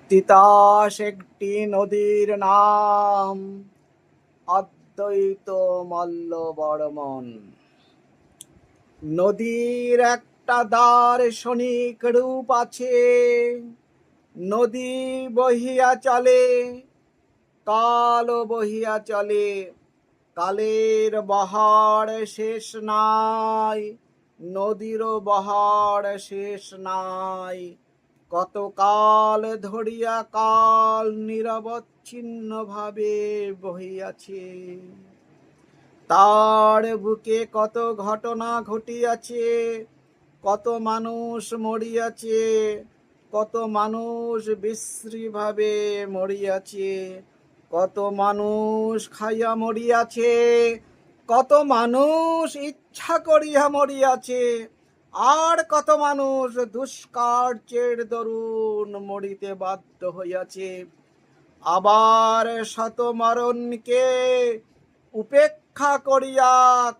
তিতাস একটি নদীর নাম, অদ্বৈত মল্ল বর্মন। নদীর একটা দার্শনিক রূপ আছে, নদী বহিয়া চলে, কালও বহিয়া চলে, কালের বহার শেষ নাই, নদীরও বহার শেষ নাই। কত কাল ধরিয়া কাল নিরবচ্ছিন্ন ভাবে বহিয়াছে, তার বুকে কত ঘটনা ঘটিয়াছে, কত মানুষ মরিয়াছে, কত মানুষ বিশ্রী ভাবে মরিয়াছে, কত মানুষ খাইয়া মরিয়াছে, কত মানুষ ইচ্ছা করিয়া মরিয়াছে, আর কত মানুষ দুষ্কার্যের দরুন মরিতে বাধ্য হইয়াছে। আবার শত মরণকে উপেক্ষা করিয়া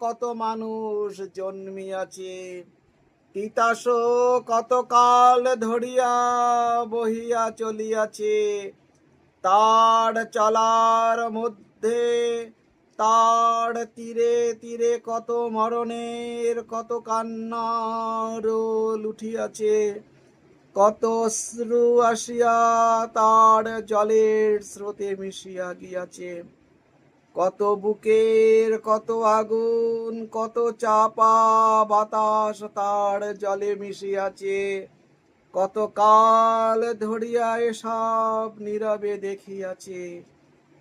কত মানুষ জন্মিয়াছে। তিতাস কতকাল ধরিয়া বহিয়া চলিয়াছে, তার চলার মধ্যে তার তীরে তীরে কত মরণের কত কান্নার রোল উঠিয়াছে, কত অশ্রু আসিয়া তার জলের স্রোতে মিশিয়া গিয়াছে, কত বুকের কত আগুন কত চাপা বাতাস তার জলে মিশিয়াছে। কত কাল ধরিয়া এসব নীরবে দেখিয়াছে,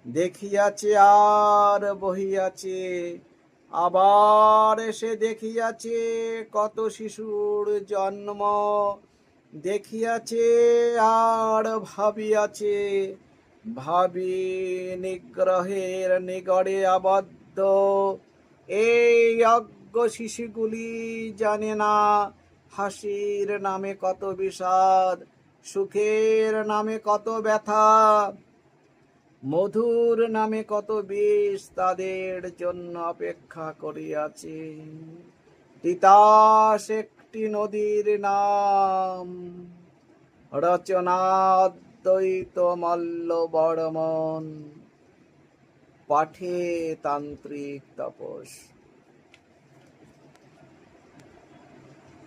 দেখিয়াছে আর বহিয়াছে। আবার এসে দেখিয়াছে কত শিশুর জন্ম, দেখিয়াছে আর ভাবিয়াছে। ভাবি নিগ্রহের নিগড়ে আবদ্ধ এই অজ্ঞ শিশুগুলি জানে না হাসির নামে কত বিষাদ, সুখের নামে কত ব্যথা, মধুর নামে কত বিষ তাদের জন্য অপেক্ষা করিয়াছে। তিতাস একটি নদীর নাম, রচনা অদ্বৈত মল্ল বর্মন, পাঠে তান্ত্রিক তাপস।